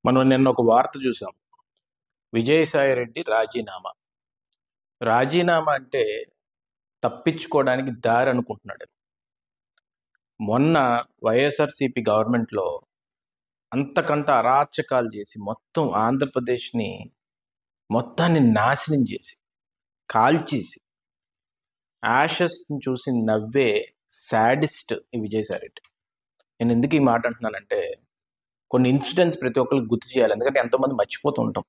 మనం నిన్న ఒక వార్త చూసాం. విజయసాయి రెడ్డి రాజీనామా. రాజీనామా అంటే తప్పించుకోవడానికి దారి అనుకుంటున్నాడు. మొన్న వైఎస్ఆర్సీపీ గవర్నమెంట్లో అంతకంత అరాచకాలు చేసి మొత్తం ఆంధ్రప్రదేశ్ని మొత్తాన్ని నాశనం చేసి కాల్చేసి యాషెస్ని చూసి నవ్వే సాడిస్ట్ ఈ విజయసాయి రెడ్డి. నేను ఎందుకు ఈ మాట అంటున్నానంటే కొన్ని ఇన్సిడెంట్స్ ప్రతి ఒక్కరికి గుర్తు చేయాలి. ఎందుకంటే ఎంతోమంది మర్చిపోతూ ఉంటాం.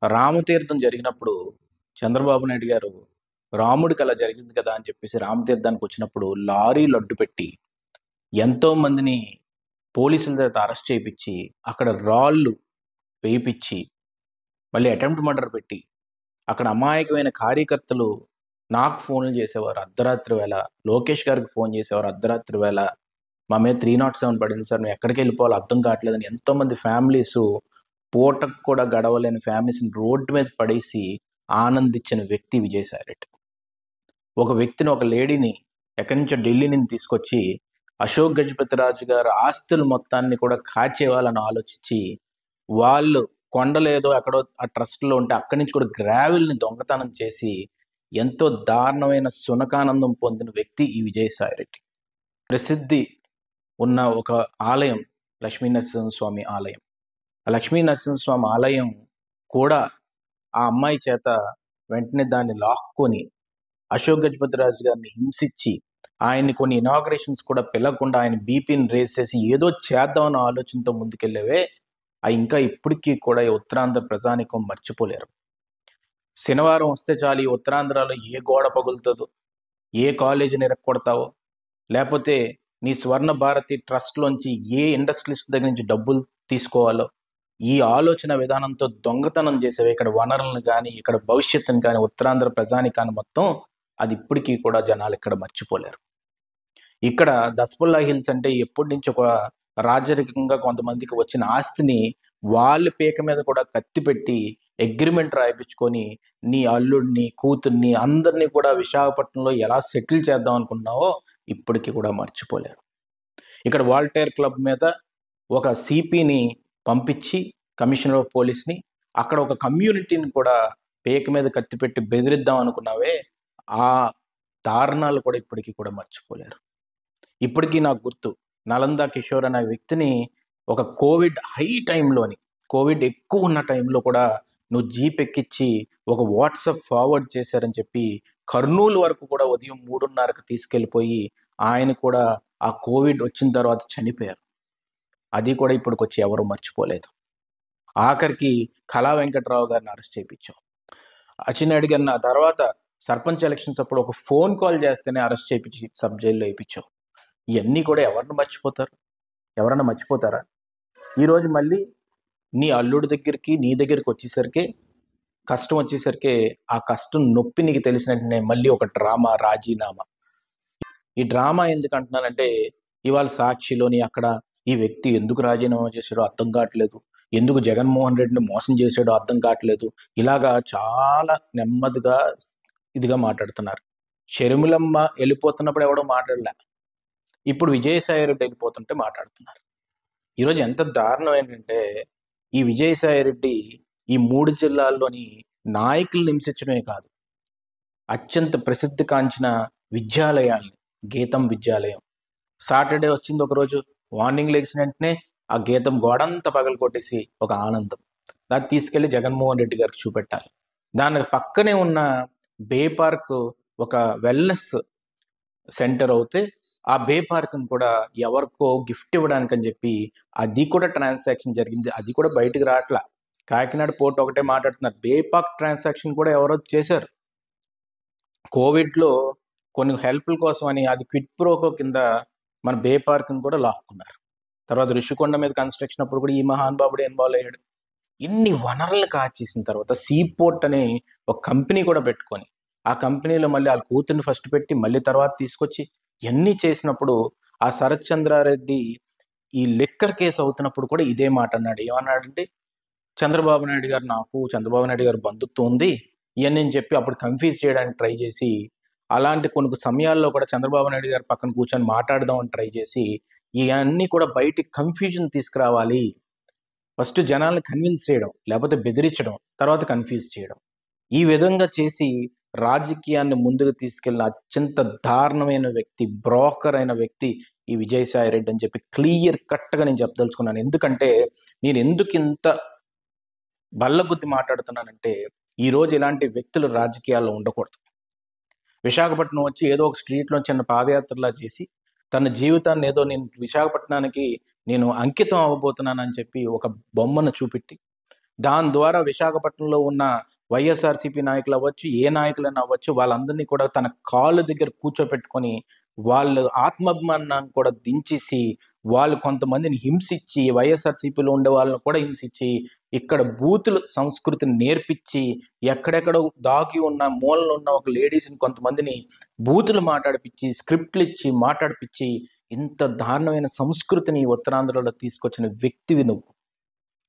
రామతీర్థం జరిగినప్పుడు చంద్రబాబు నాయుడు గారు రాముడికి అలా జరిగింది కదా అని చెప్పేసి రామతీర్థానికి వచ్చినప్పుడు లారీలు అడ్డు పెట్టి ఎంతో మందిని పోలీసుల చేత అరెస్ట్ చేయించి అక్కడ రాళ్ళు వేయించి మళ్ళీ అటెంప్ట్ మర్డర్ పెట్టి అక్కడ అమాయకమైన కార్యకర్తలు నాకు ఫోన్లు చేసేవారు అర్ధరాత్రి వేళ, లోకేష్ గారికి ఫోన్ చేసేవారు అర్ధరాత్రి వేళ, మా మీద 307 పడింది సార్, మేము ఎక్కడికి వెళ్ళిపోవాలో అర్థం కావట్లేదని ఎంతోమంది ఫ్యామిలీస్, పూటకు కూడా గడవలేని ఫ్యామిలీస్ని రోడ్డు మీద పడేసి ఆనందించిన వ్యక్తి విజయసాయి రెడ్డి. ఒక వ్యక్తిని, ఒక లేడీని ఎక్కడి నుంచో ఢిల్లీ నుంచి తీసుకొచ్చి అశోక్ గజపతిరాజు గారు ఆస్తులు మొత్తాన్ని కూడా కాచేవాళ్ళని ఆలోచించి వాళ్ళు కొండలేదో ఎక్కడో ఆ ట్రస్ట్లో ఉంటే అక్కడి నుంచి కూడా గ్రావెల్ని దొంగతనం చేసి ఎంతో దారుణమైన సునకానందం పొందిన వ్యక్తి ఈ విజయసాయి రెడ్డి. ప్రసిద్ధి ఉన్న ఒక ఆలయం లక్ష్మీనరసింహస్వామి ఆలయం. ఆ లక్ష్మీనరసింహస్వామి ఆలయం కూడా ఆ అమ్మాయి చేత వెంటనే దాన్ని లాక్కొని అశోక్ గజపతిరాజు గారిని హింసించి ఆయన్ని కొన్ని ఇనాగ్రేషన్స్ కూడా పిలవకుండా ఆయన బీపీని రేస్ చేసి ఏదో చేద్దామన్న ఆలోచనతో ముందుకెళ్ళేవే ఇంకా ఇప్పటికీ కూడా ఈ ఉత్తరాంధ్ర ప్రజానికం మర్చిపోలేరు. శనివారం వస్తే చాలు ఈ ఉత్తరాంధ్రలో ఏ గోడ పగులుతుందో, ఏ కాలేజీని ఎరక్కొడతావో, లేకపోతే నీ స్వర్ణ భారతి ట్రస్ట్లోంచి ఏ ఇండస్ట్రీస్ దగ్గర నుంచి డబ్బులు తీసుకోవాలో ఈ ఆలోచన విధానంతో దొంగతనం చేసేవి ఇక్కడ వనరులను కానీ ఇక్కడ భవిష్యత్తును కానీ ఉత్తరాంధ్ర ప్రజానికాన్ని మొత్తం అది ఇప్పటికీ కూడా జనాలు ఇక్కడ మర్చిపోలేరు. ఇక్కడ దస్పల్లా హిల్స్ అంటే ఎప్పటి నుంచి ఒక రాజరికంగా కొంతమందికి వచ్చిన ఆస్తిని వాళ్ళ పీక మీద కూడా కత్తి పెట్టి అగ్రిమెంట్ రాయించుకొని నీ అల్లుడిని, కూతుర్ని అందరినీ కూడా విశాఖపట్నంలో ఎలా సెటిల్ చేద్దాం అనుకున్నావో ఇప్పటికీ కూడా మర్చిపోలేరు. ఇక్కడ వాల్టైర్ క్లబ్ మీద ఒక సిపిని పంపించి, కమిషనర్ ఆఫ్ పోలీస్ని, అక్కడ ఒక కమ్యూనిటీని కూడా పేక మీద కత్తి పెట్టి బెదిరిద్దాం అనుకున్నావే ఆ దారుణాలు కూడా ఇప్పటికీ కూడా మర్చిపోలేరు. ఇప్పటికీ నాకు గుర్తు, నలంద కిషోర్ అనే వ్యక్తిని ఒక కోవిడ్ హై టైంలోని, కోవిడ్ ఎక్కువ ఉన్న టైంలో కూడా నువ్వు జీప్ ఎక్కించి ఒక వాట్సాప్ ఫార్వర్డ్ చేశారని చెప్పి కర్నూలు వరకు కూడా ఉదయం 3:30కి తీసుకెళ్ళిపోయి ఆయన కూడా ఆ కోవిడ్ వచ్చిన తర్వాత చనిపోయారు. అది కూడా ఇప్పటికొచ్చి ఎవరు మర్చిపోలేదు. ఆఖరికి కళా వెంకట్రావు గారిని అరెస్ట్ చేయించాం. అచ్చినాయుడు గారిని ఆ తర్వాత సర్పంచ్ ఎలక్షన్స్ అప్పుడు ఒక ఫోన్ కాల్ చేస్తేనే అరెస్ట్ చేయించి సబ్ జైల్లో వేయించాం. ఇవన్నీ కూడా ఎవరిని మర్చిపోతారు? ఎవరన్నా మర్చిపోతారా? ఈరోజు మళ్ళీ నీ అల్లుడి దగ్గరికి, నీ దగ్గరికి వచ్చేసరికి, కష్టం వచ్చేసరికి ఆ కష్టం నొప్పి నీకు తెలిసినట్టునే మళ్ళీ ఒక డ్రామా, రాజీనామా. ఈ డ్రామా ఎందుకు అంటున్నానంటే ఇవాళ సాక్షిలోని అక్కడ ఈ వ్యక్తి ఎందుకు రాజీనామా చేశాడో అర్థం కావట్లేదు, ఎందుకు జగన్మోహన్ రెడ్డిని మోసం చేశాడో అర్థం కావట్లేదు, ఇలాగా చాలా నెమ్మదిగా ఇదిగా మాట్లాడుతున్నారు. షర్మిలమ్మ వెళ్ళిపోతున్నప్పుడు ఎవడో మాట్లాడలే, ఇప్పుడు విజయసాయి రెడ్డి వెళ్ళిపోతుంటే మాట్లాడుతున్నారు. ఈరోజు ఎంత దారుణం ఏంటంటే ఈ విజయసాయి రెడ్డి ఈ 3 జిల్లాల్లోని నాయకులను హింసించడమే కాదు, అత్యంత ప్రసిద్ధి కాంచిన విద్యాలయాల్ని, గీతం విద్యాలయం సాటర్డే వచ్చింది ఒకరోజు, మార్నింగ్ లెగిసిన వెంటనే ఆ గీతం గోడంతా పగలు కొట్టేసి ఒక ఆనందం, దాన్ని తీసుకెళ్లి జగన్మోహన్ రెడ్డి గారికి చూపెట్టాలి. దాని పక్కనే ఉన్న బే పార్క్ ఒక వెల్నెస్ సెంటర్ అవుతే ఆ బే పార్క్ని కూడా ఎవరికో గిఫ్ట్ ఇవ్వడానికి అని చెప్పి అది కూడా ట్రాన్సాక్షన్ జరిగింది. అది కూడా బయటకు రావట్లా. కాకినాడ పోర్ట్ ఒకటే మాట్లాడుతున్నారు, బే పార్క్ ట్రాన్సాక్షన్ కూడా ఎవరో చేశారు. కోవిడ్లో కొన్ని హెల్ప్ల కోసం అని అది క్విట్ ప్రోకో కింద మన బే పార్క్ని కూడా లాక్కున్నారు. తర్వాత ఋషికొండ మీద కన్స్ట్రక్షన్ అప్పుడు కూడా ఈ మహానుభావుడు ఇన్వాల్వ్ అయ్యాడు. ఇన్ని వనరులు కాచేసిన తర్వాత సీ పోర్ట్ అనే ఒక కంపెనీ కూడా పెట్టుకొని ఆ కంపెనీలో మళ్ళీ వాళ్ళ కూతుర్ని ఫస్ట్ పెట్టి మళ్ళీ తర్వాత తీసుకొచ్చి ఇవన్నీ చేసినప్పుడు ఆ శరత్ చంద్రారెడ్డి ఈ లిక్కర్ కేసు అవుతున్నప్పుడు కూడా ఇదే మాట అన్నాడు. ఏమన్నాడంటే చంద్రబాబు నాయుడు గారు, నాకు చంద్రబాబు నాయుడు గారు బంధుత్వం ఉంది ఇవన్నీ చెప్పి అప్పుడు కన్ఫ్యూజ్ చేయడానికి ట్రై చేసి, అలాంటి కొన్ని సమయాల్లో కూడా చంద్రబాబు నాయుడు గారు పక్కన కూర్చొని మాట్లాడదామని ట్రై చేసి ఇవన్నీ కూడా బయటికి కన్ఫ్యూజన్ తీసుకురావాలి, ఫస్ట్ జనాల్ని కన్విన్స్ చేయడం, లేకపోతే బెదిరించడం, తర్వాత కన్ఫ్యూజ్ చేయడం. ఈ విధంగా చేసి రాజకీయాన్ని ముందుకు తీసుకెళ్ళిన అత్యంత దారుణమైన వ్యక్తి, బ్రోకర్ అయిన వ్యక్తి ఈ విజయసాయి రెడ్డి అని చెప్పి క్లియర్ కట్గా నేను చెప్పదలుచుకున్నాను. ఎందుకంటే నేను ఎందుకు ఇంత బల్లగుద్ది మాట్లాడుతున్నానంటే, ఈరోజు ఇలాంటి వ్యక్తులు రాజకీయాల్లో ఉండకూడదు. విశాఖపట్నం వచ్చి ఏదో ఒక స్ట్రీట్లో చిన్న పాదయాత్రలా చేసి తన జీవితాన్ని ఏదో నేను విశాఖపట్నానికి నేను అంకితం అవ్వబోతున్నానని చెప్పి ఒక బొమ్మను చూపెట్టి దాని ద్వారా విశాఖపట్నంలో ఉన్న వైఎస్ఆర్సీపీ నాయకులు అవ్వచ్చు, ఏ నాయకులైనా అవ్వచ్చు, వాళ్ళందరినీ కూడా తన కాళ్ళ దగ్గర కూర్చోపెట్టుకొని వాళ్ళు ఆత్మాభిమానాన్ని కూడా దించేసి వాళ్ళు కొంతమందిని హింసించి, వైఎస్ఆర్సీపీలో ఉండే వాళ్ళని కూడా హింసించి, ఇక్కడ బూతుల సంస్కృతిని నేర్పించి, ఎక్కడెక్కడో దాగి ఉన్న మూలలో ఉన్న ఒక లేడీస్ని కొంతమందిని బూతులు మాట్లాడిపించి, స్క్రిప్ట్లు ఇచ్చి మాట్లాడిపించి, ఇంత దారుణమైన సంస్కృతిని ఉత్తరాంధ్రలో తీసుకొచ్చిన వ్యక్తివి నువ్వు.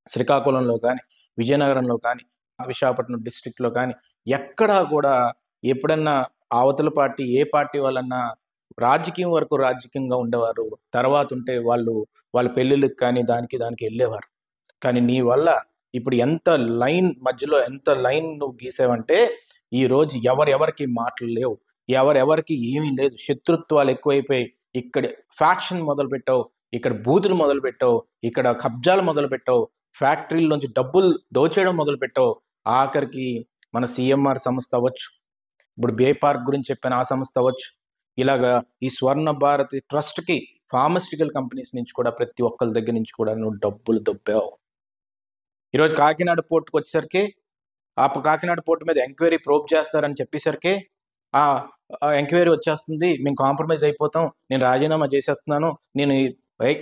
శ్రీకాకుళంలో కానీ, విజయనగరంలో కానీ, విశాఖపట్నం డిస్ట్రిక్ట్లో కానీ ఎక్కడా కూడా ఎప్పుడన్నా అవతల పార్టీ ఏ పార్టీ వాళ్ళన్నా రాజకీయం వరకు రాజకీయంగా ఉండేవారు. తర్వాత ఉంటే వాళ్ళ పెళ్ళిళ్ళకి కానీ దానికి వెళ్ళేవారు. కానీ నీ వల్ల ఇప్పుడు ఎంత లైన్ నువ్వు గీసావంటే ఈరోజు ఎవరెవరికి మాటలు లేవు, ఎవరెవరికి ఏమీ లేదు, శత్రుత్వాలు ఎక్కువైపోయి ఇక్కడ ఫ్యాక్షన్ మొదలుపెట్టావు, ఇక్కడ బూతులు మొదలుపెట్టావు, ఇక్కడ కబ్జాలు మొదలుపెట్టావు, ఫ్యాక్టరీల్లోంచి డబ్బులు దోచేయడం మొదలుపెట్టావు. ఆఖరికి మన సిఎంఆర్ సంస్థ అవ్వచ్చు, ఇప్పుడు బే పార్క్ గురించి చెప్పిన ఆ సంస్థ అవ్వచ్చు, ఇలాగా ఈ స్వర్ణ భారతి ట్రస్ట్కి ఫార్మాస్యూటికల్ కంపెనీస్ నుంచి కూడా ప్రతి ఒక్కరి దగ్గర నుంచి కూడా నువ్వు డబ్బులు దొబ్బావు. ఈరోజు కాకినాడ పోర్టుకు వచ్చేసరికి కాకినాడ పోర్టు మీద ఎంక్వైరీ ప్రోబ్ చేస్తారని చెప్పేసరికి ఆ ఎంక్వైరీ వచ్చేస్తుంది, మేము కాంప్రమైజ్ అయిపోతాం, నేను రాజీనామా చేసేస్తున్నాను, నేను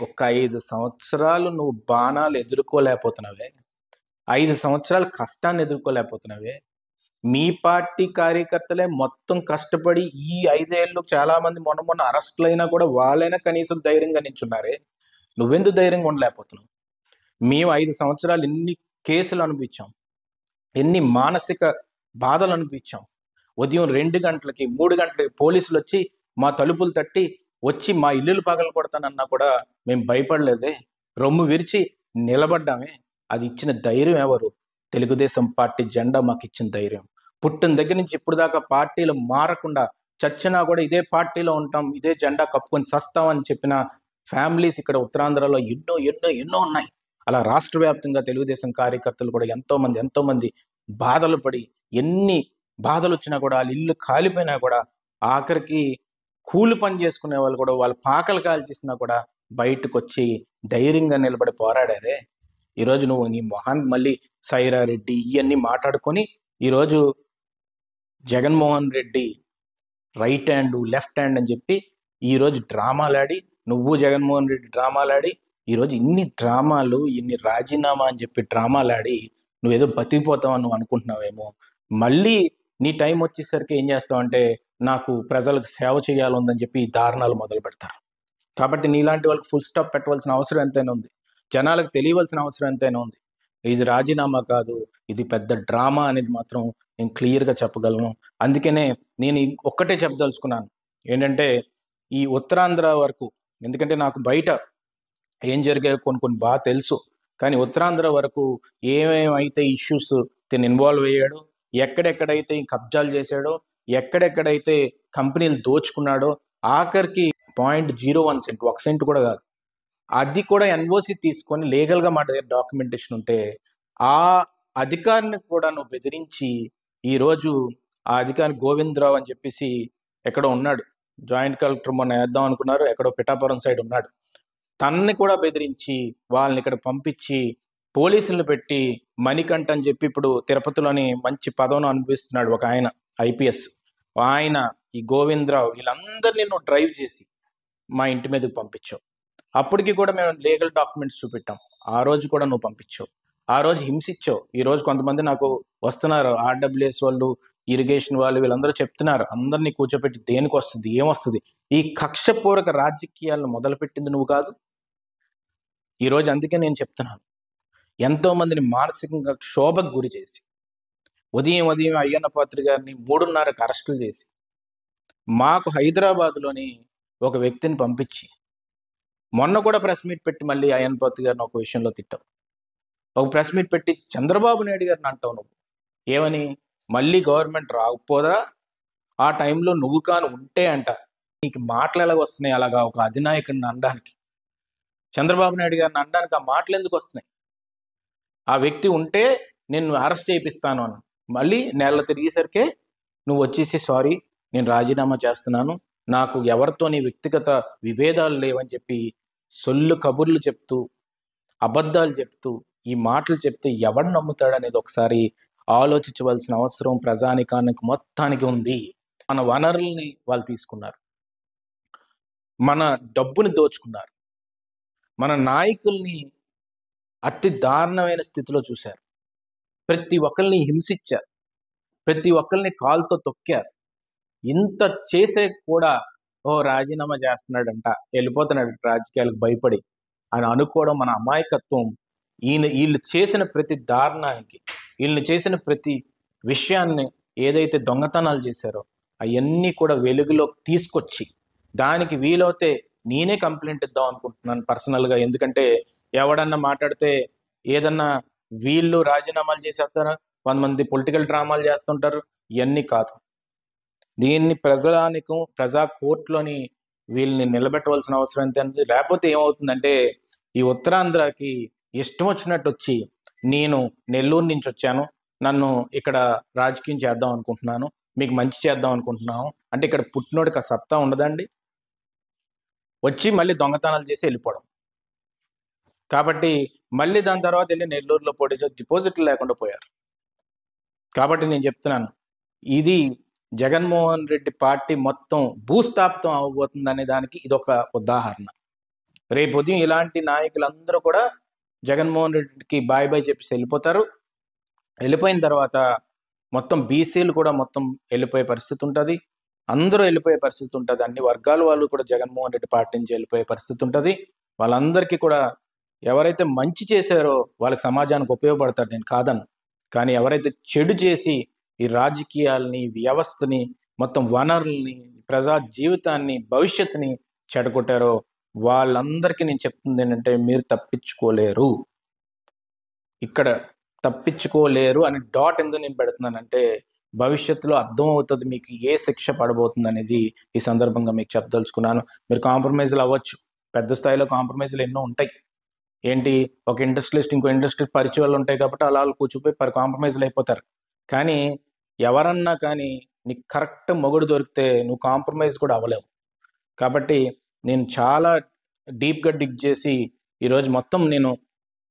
ఒక్క 5 సంవత్సరాలు నువ్వు బాణాలు ఎదుర్కోలేకపోతున్నావే, 5 సంవత్సరాలు కష్టాన్ని ఎదుర్కోలేకపోతున్నావే. మీ పార్టీ కార్యకర్తలే మొత్తం కష్టపడి ఈ 5 ఏళ్ళు చాలా మంది మొన్న అరెస్టులు అయినా కూడా వాళ్ళైనా కనీసం ధైర్యంగా నించున్నారే, నువ్వెందుకు ధైర్యంగా ఉండలేకపోతున్నావు? మేము 5 సంవత్సరాలు ఎన్ని కేసులు అనిపించాం, ఎన్ని మానసిక బాధలు అనిపించాం. ఉదయం 2 గంటలకి 3 గంటలకి పోలీసులు వచ్చి మా తలుపులు తట్టి వచ్చి మా ఇల్లులు పగలు కొడతానన్నా కూడా మేము భయపడలేదే, రొమ్ము విరిచి నిలబడ్డామే. అది ఇచ్చిన ధైర్యం ఎవరు? తెలుగుదేశం పార్టీ జెండా మాకు ఇచ్చిన ధైర్యం. పుట్టిన దగ్గర నుంచి ఇప్పుడు దాకా పార్టీలు మారకుండా చచ్చినా కూడా ఇదే పార్టీలో ఉంటాం, ఇదే జెండా కప్పుకొని సస్తామని చెప్పిన ఫ్యామిలీస్ ఇక్కడ ఉత్తరాంధ్రలో ఎన్నో ఎన్నో ఎన్నో ఉన్నాయి. అలా రాష్ట్ర వ్యాప్తంగా తెలుగుదేశం కార్యకర్తలు కూడా ఎంతో మంది బాధలు పడి, ఎన్ని బాధలు వచ్చినా కూడా వాళ్ళ ఇల్లు కాలిపోయినా కూడా ఆఖరికి కూలి పని చేసుకునే వాళ్ళు కూడా వాళ్ళ పాకలు కాల్చేసినా కూడా బయటకు వచ్చి ధైర్యంగా నిలబడి పోరాడారే. ఈరోజు నువ్వు నీ మొహాన్ మళ్ళీ సైరారెడ్డి ఇవన్నీ మాట్లాడుకొని ఈరోజు Jaganmohan Reddy right hand left hand అని చెప్పి ఈరోజు డ్రామాలాడి, నువ్వు జగన్మోహన్ రెడ్డి డ్రామాలాడి, ఈరోజు ఇన్ని డ్రామాలు, ఇన్ని రాజీనామా అని చెప్పి డ్రామాలాడి నువ్వేదో బతికిపోతావని నువ్వు అనుకుంటున్నావేమో. మళ్ళీ నీ టైం వచ్చేసరికి ఏం చేస్తావంటే నాకు ప్రజలకు సేవ చేయాలని చెప్పి ఈ దారుణాలు మొదలు పెడతారు. కాబట్టి నీలాంటి వాళ్ళకి ఫుల్ స్టాప్ పెట్టవలసిన అవసరం ఎంతైనా ఉంది, జనాలకు తెలియవలసిన అవసరం ఎంతైనా ఉంది. ఇది రాజీనామా కాదు, ఇది పెద్ద డ్రామా అనేది మాత్రం నేను క్లియర్గా చెప్పగలను. అందుకనే నేను ఒక్కటే చెప్పదలుచుకున్నాను ఏంటంటే ఈ ఉత్తరాంధ్ర వరకు, ఎందుకంటే నాకు బయట ఏం జరిగాయో కొన్ని బాగా తెలుసు, కానీ ఉత్తరాంధ్ర వరకు ఏమేమైతే ఇష్యూస్ తిని ఇన్వాల్వ్ అయ్యాడో, ఎక్కడెక్కడైతే కబ్జాలు చేశాడో, ఎక్కడెక్కడైతే కంపెనీలు దోచుకున్నాడో, ఆఖరికి 0.01 సెంట్, 1 సెంట్ కూడా కాదు, అది కూడా ఎన్ఓసి తీసుకొని లీగల్గా మా దగ్గర డాక్యుమెంటేషన్ ఉంటే ఆ అధికారిని కూడా నువ్వు బెదిరించి ఈరోజు ఆ అధికారి గోవిందరావు అని చెప్పేసి ఎక్కడో ఉన్నాడు, జాయింట్ కలెక్టర్ మొన్న వేద్దాం అనుకున్నారు, ఎక్కడో పిఠాపురం సైడ్ ఉన్నాడు, తనని కూడా బెదిరించి వాళ్ళని ఇక్కడ పంపించి పోలీసులను పెట్టి మణికంఠ అని చెప్పి ఇప్పుడు తిరుపతిలోని మంచి పదవిని అనిపిస్తున్నాడు ఒక ఆయన ఐపీఎస్, ఆయన ఈ గోవిందరావు వీళ్ళందరినీ నువ్వు డ్రైవ్ చేసి మా ఇంటి మీదకి పంపించావు. అప్పటికి కూడా మేము లీగల్ డాక్యుమెంట్స్ చూపెట్టాం, ఆ రోజు కూడా నువ్వు పంపించావు, ఆ రోజు హింసించావు. ఈ రోజు కొంతమంది నాకు వస్తున్నారు, ఆర్డబ్ల్యూఎస్ వాళ్ళు, ఇరిగేషన్ వాళ్ళు, వీళ్ళందరూ చెప్తున్నారు అందరినీ కూర్చోపెట్టి దేనికి వస్తుంది, ఏమొస్తుంది, ఈ కక్షపూర్వక రాజకీయాలను మొదలుపెట్టింది నువ్వు కాదు. ఈరోజు అందుకే నేను చెప్తున్నాను, ఎంతో మందిని మానసికంగా క్షోభకు గురి చేసి ఉదయం అయ్యన్న పాత్రి గారిని 3:30కి అరెస్టులు చేసి మాకు హైదరాబాద్లోని ఒక వ్యక్తిని పంపించి మొన్న కూడా ప్రెస్ మీట్ పెట్టి మళ్ళీ అయ్యన్న పాత్రి గారిని ఒక విషయంలో తిట్టాం. ఒక ప్రెస్ మీట్ పెట్టి చంద్రబాబు నాయుడు గారిని అంటావు నువ్వు. ఏమని? మళ్ళీ గవర్నమెంట్ రాకపోదా ఆ టైంలో నువ్వు కాని ఉంటే అంట. నీకు మాటలు ఎలాగ వస్తున్నాయి అలాగా ఒక అధినాయకుడిని అనడానికి? చంద్రబాబు నాయుడు గారిని అనడానికి ఆ మాటలు ఎందుకు వస్తున్నాయి? ఆ వ్యక్తి ఉంటే నిన్ను అరెస్ట్ చేయిస్తాను అని. మళ్ళీ నెల తిరిగేసరికే నువ్వు వచ్చేసి సారీ నేను రాజీనామా చేస్తున్నాను, నాకు ఎవరితోని వ్యక్తిగత విభేదాలు లేవని చెప్పి సొల్లు కబుర్లు చెప్తూ అబద్ధాలు చెప్తూ ఈ మాటలు చెప్తే ఎవడు నమ్ముతాడనేది ఒకసారి ఆలోచించవలసిన అవసరం ప్రజానికానికి మొత్తానికి ఉంది. మన వనరుల్ని వాళ్ళు తీసుకున్నారు, మన డబ్బుని దోచుకున్నారు, మన నాయకుల్ని అతి దారుణమైన స్థితిలో చూశారు, ప్రతి ఒక్కరిని హింసించారు, ప్రతి ఒక్కరిని కాలుతో తొక్కారు. ఇంత చేసే కూడా రాజీనామా చేస్తున్నాడంట, వెళ్ళిపోతున్నాడు రాజకీయాలకు భయపడి అని అనుకోవడం మన అమాయకత్వం. వీళ్ళు చేసిన ప్రతి దారుణానికి, వీళ్ళు చేసిన ప్రతి విషయాన్ని, ఏదైతే దొంగతనాలు చేశారో అవన్నీ కూడా వెలుగులోకి తీసుకొచ్చి దానికి వీలైతే నేనే కంప్లైంట్ ఇద్దాం అనుకుంటున్నాను పర్సనల్గా. ఎందుకంటే ఎవడన్నా మాట్లాడితే ఏదన్నా వీళ్ళు రాజీనామాలు చేసేస్తారా, కొంతమంది పొలిటికల్ డ్రామాలు చేస్తుంటారు. ఇవన్నీ కాదు, దీన్ని ప్రజా కోర్టులోని వీళ్ళని నిలబెట్టవలసిన అవసరం ఎంత. లేకపోతే ఏమవుతుందంటే ఈ ఉత్తరాంధ్రకి ఇష్టం వచ్చినట్టు వచ్చి నేను నెల్లూరు నుంచి వచ్చాను, నన్ను ఇక్కడ రాజకీయం చేద్దాం అనుకుంటున్నాను, మీకు మంచి చేద్దాం అనుకుంటున్నాను అంటే ఇక్కడ పుట్టినోడికి ఆ సత్తా ఉండదండి. వచ్చి మళ్ళీ దొంగతనాలు చేసి వెళ్ళిపోవడం. కాబట్టి మళ్ళీ దాని తర్వాత వెళ్ళి నెల్లూరులో పోటీ చేసి డిపాజిట్లు లేకుండా పోయారు. కాబట్టి నేను చెప్తున్నాను, ఇది జగన్మోహన్ రెడ్డి పార్టీ మొత్తం భూస్థాపితం అవ్వబోతుంది అనే దానికి ఇదొక ఉదాహరణ. రేపు ఉదయం ఇలాంటి నాయకులందరూ కూడా జగన్మోహన్ రెడ్డికి బాయ్ బాయ్ చెప్పేసి వెళ్ళిపోతారు. వెళ్ళిపోయిన తర్వాత మొత్తం బీసీలు కూడా మొత్తం వెళ్ళిపోయే పరిస్థితి ఉంటుంది, అందరూ వెళ్ళిపోయే పరిస్థితి ఉంటుంది, అన్ని వర్గాల వాళ్ళు కూడా జగన్మోహన్ రెడ్డి పార్టీ నుంచి వెళ్ళిపోయే పరిస్థితి ఉంటుంది. వాళ్ళందరికీ కూడా ఎవరైతే మంచి చేశారో వాళ్ళకి సమాజానికి ఉపయోగపడతారు, నేను కాదను. కానీ ఎవరైతే చెడు చేసి ఈ రాజకీయాల్ని, వ్యవస్థని, మొత్తం వనరుల్ని, ప్రజా జీవితాన్ని, భవిష్యత్తుని చెడగొట్టారో వాళ్ళందరికీ నేను చెప్తుంది ఏంటంటే మీరు తప్పించుకోలేరు. ఇక్కడ తప్పించుకోలేరు అని డాట్ ఎందుకు నేను పెడుతున్నానంటే భవిష్యత్తులో అర్థమవుతుంది మీకు ఏ శిక్ష పడబోతుంది అనేది ఈ సందర్భంగా మీకు చెప్పదలుచుకున్నాను. మీరు కాంప్రమైజ్లు అవ్వచ్చు, పెద్ద స్థాయిలో కాంప్రమైజ్లు ఎన్నో ఉంటాయి. ఏంటి, ఒక ఇండస్ట్రియలిస్ట్ ఇంకో ఇండస్ట్రియల్ పరిచయాలు ఉంటాయి కాబట్టి అలా కూర్చుపోయి కాంప్రమైజ్లు అయిపోతారు. కానీ ఎవరన్నా కానీ నీకు కరెక్ట్ మొగుడు దొరికితే నువ్వు కాంప్రమైజ్ కూడా అవ్వలేవు. కాబట్టి నేను చాలా డీప్గా డిగ్ చేసి ఈరోజు మొత్తం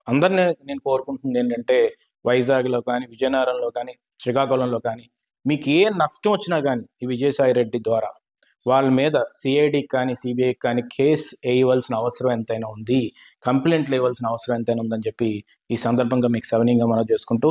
అందరినీ నేను కోరుకుంటుంది ఏంటంటే వైజాగ్లో కానీ, విజయనగరంలో కానీ, శ్రీకాకుళంలో కానీ మీకు ఏ నష్టం వచ్చినా కానీ ఈ విజయసాయి రెడ్డి ద్వారా వాళ్ళ మీద సిఐడికి కానీ సిబిఐకి కానీ కేసు వేయవలసిన అవసరం ఎంతైనా ఉంది, కంప్లైంట్లు వేయవలసిన అవసరం ఎంతైనా ఉందని చెప్పి ఈ సందర్భంగా మీకు సవినీయంగా మనం చేసుకుంటూ